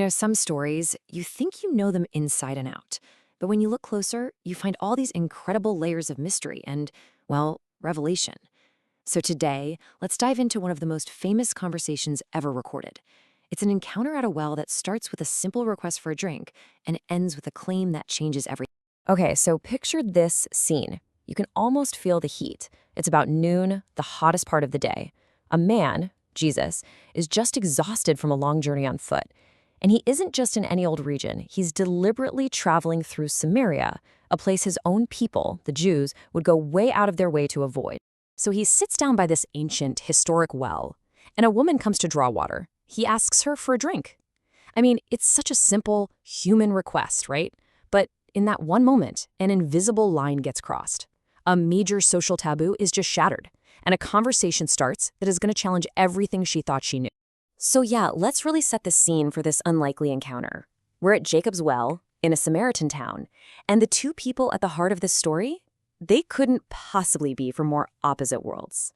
Some stories, you think you know them inside and out. But when you look closer, you find all these incredible layers of mystery and, well, revelation. So today, let's dive into one of the most famous conversations ever recorded. It's an encounter at a well that starts with a simple request for a drink and ends with a claim that changes everything. Okay, so picture this scene. You can almost feel the heat. It's about noon, the hottest part of the day. A man, Jesus, is just exhausted from a long journey on foot. And he isn't just in any old region. He's deliberately traveling through Samaria, a place his own people, the Jews, would go way out of their way to avoid. So he sits down by this ancient, historic well, and a woman comes to draw water. He asks her for a drink. I mean, it's such a simple, human request, right? But in that one moment, an invisible line gets crossed. A major social taboo is just shattered, and a conversation starts that is going to challenge everything she thought she knew. So yeah, let's really set the scene for this unlikely encounter. We're at Jacob's Well, in a Samaritan town, and the two people at the heart of this story, they couldn't possibly be from more opposite worlds.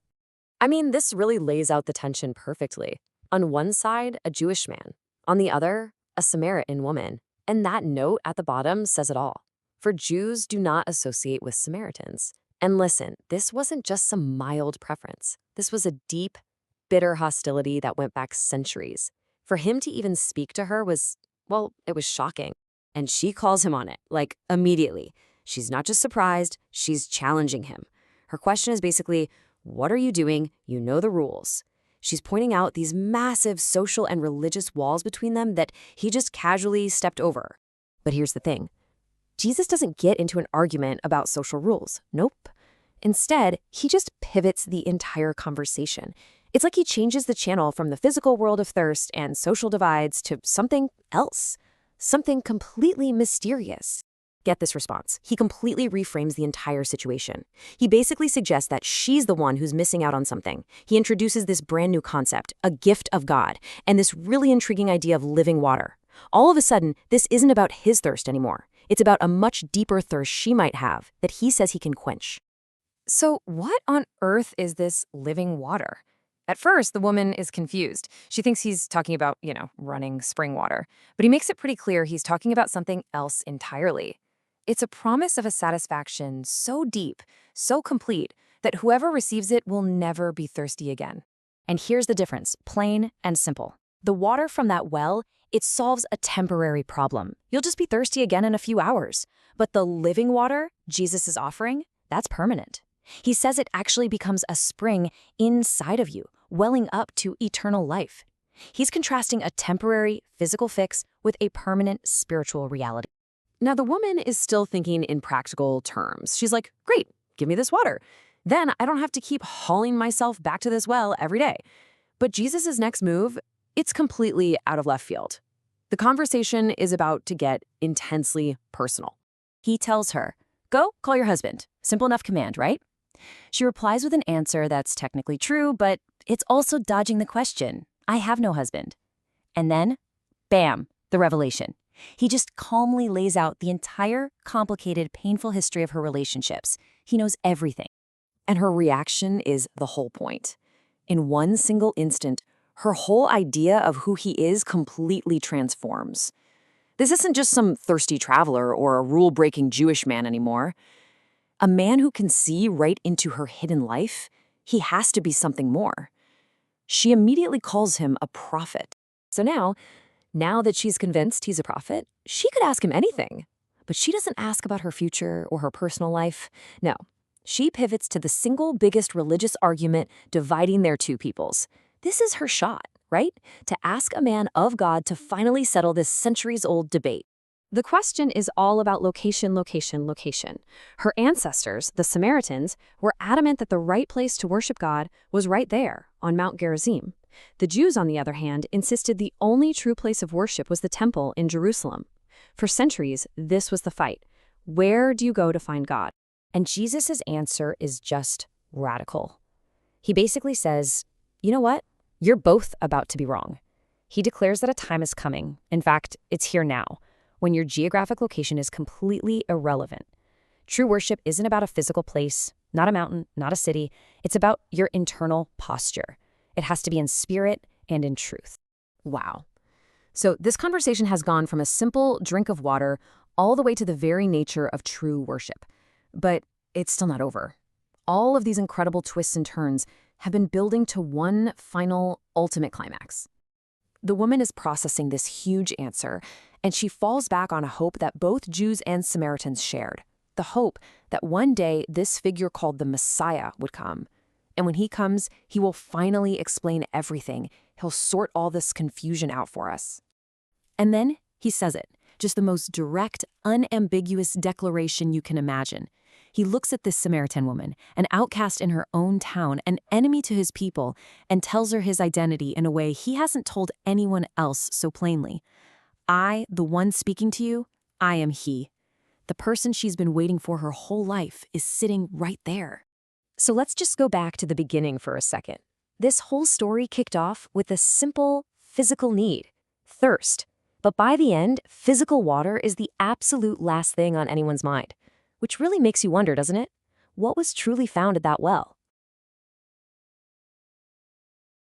I mean, this really lays out the tension perfectly. On one side, a Jewish man. On the other, a Samaritan woman. And that note at the bottom says it all. For Jews do not associate with Samaritans. And listen, this wasn't just some mild preference. This was a deep, bitter hostility that went back centuries. For him to even speak to her was, well, it was shocking. And she calls him on it, like immediately. She's not just surprised, she's challenging him. Her question is basically, what are you doing? You know the rules. She's pointing out these massive social and religious walls between them that he just casually stepped over. But here's the thing. Jesus doesn't get into an argument about social rules. Nope. Instead, he just pivots the entire conversation. It's like he changes the channel from the physical world of thirst and social divides to something else, something completely mysterious. Get this response. He completely reframes the entire situation. He basically suggests that she's the one who's missing out on something. He introduces this brand new concept, a gift of God, and this really intriguing idea of living water. All of a sudden, this isn't about his thirst anymore. It's about a much deeper thirst she might have that he says he can quench. So what on earth is this living water? At first, the woman is confused. She thinks he's talking about, running spring water. But he makes it pretty clear he's talking about something else entirely. It's a promise of a satisfaction so deep, so complete, that whoever receives it will never be thirsty again. And here's the difference, plain and simple. The water from that well, it solves a temporary problem. You'll just be thirsty again in a few hours. But the living water Jesus is offering, that's permanent. He says it actually becomes a spring inside of you, welling up to eternal life. He's contrasting a temporary physical fix with a permanent spiritual reality. Now, the woman is still thinking in practical terms. She's like, great, give me this water. Then I don't have to keep hauling myself back to this well every day. But Jesus' next move, it's completely out of left field. The conversation is about to get intensely personal. He tells her, go call your husband. Simple enough command, right? She replies with an answer that's technically true, but it's also dodging the question. I have no husband. And then, bam, the revelation. He just calmly lays out the entire complicated, painful history of her relationships. He knows everything. And her reaction is the whole point. In one single instant, her whole idea of who he is completely transforms. This isn't just some thirsty traveler or a rule-breaking Jewish man anymore. A man who can see right into her hidden life, he has to be something more. She immediately calls him a prophet. So now that she's convinced he's a prophet, she could ask him anything. But she doesn't ask about her future or her personal life. No, she pivots to the single biggest religious argument dividing their two peoples. This is her shot, right? To ask a man of God to finally settle this centuries-old debate. The question is all about location, location, location. Her ancestors, the Samaritans, were adamant that the right place to worship God was right there, on Mount Gerizim. The Jews, on the other hand, insisted the only true place of worship was the temple in Jerusalem. For centuries, this was the fight. Where do you go to find God? And Jesus' answer is just radical. He basically says, you know what? You're both about to be wrong. He declares that a time is coming. In fact, it's here now, when your geographic location is completely irrelevant. True worship isn't about a physical place, not a mountain, not a city. It's about your internal posture. It has to be in spirit and in truth. Wow. So this conversation has gone from a simple drink of water all the way to the very nature of true worship. But it's still not over. All of these incredible twists and turns have been building to one final, ultimate climax. The woman is processing this huge answer, and she falls back on a hope that both Jews and Samaritans shared. The hope that one day this figure called the Messiah would come. And when he comes, he will finally explain everything. He'll sort all this confusion out for us. And then he says it, just the most direct, unambiguous declaration you can imagine. He looks at this Samaritan woman, an outcast in her own town, an enemy to his people, and tells her his identity in a way he hasn't told anyone else so plainly. I, the one speaking to you, I am he. The person she's been waiting for her whole life is sitting right there. So let's just go back to the beginning for a second. This whole story kicked off with a simple physical need, thirst. But by the end, physical water is the absolute last thing on anyone's mind. Which really makes you wonder, doesn't it? What was truly found at that well?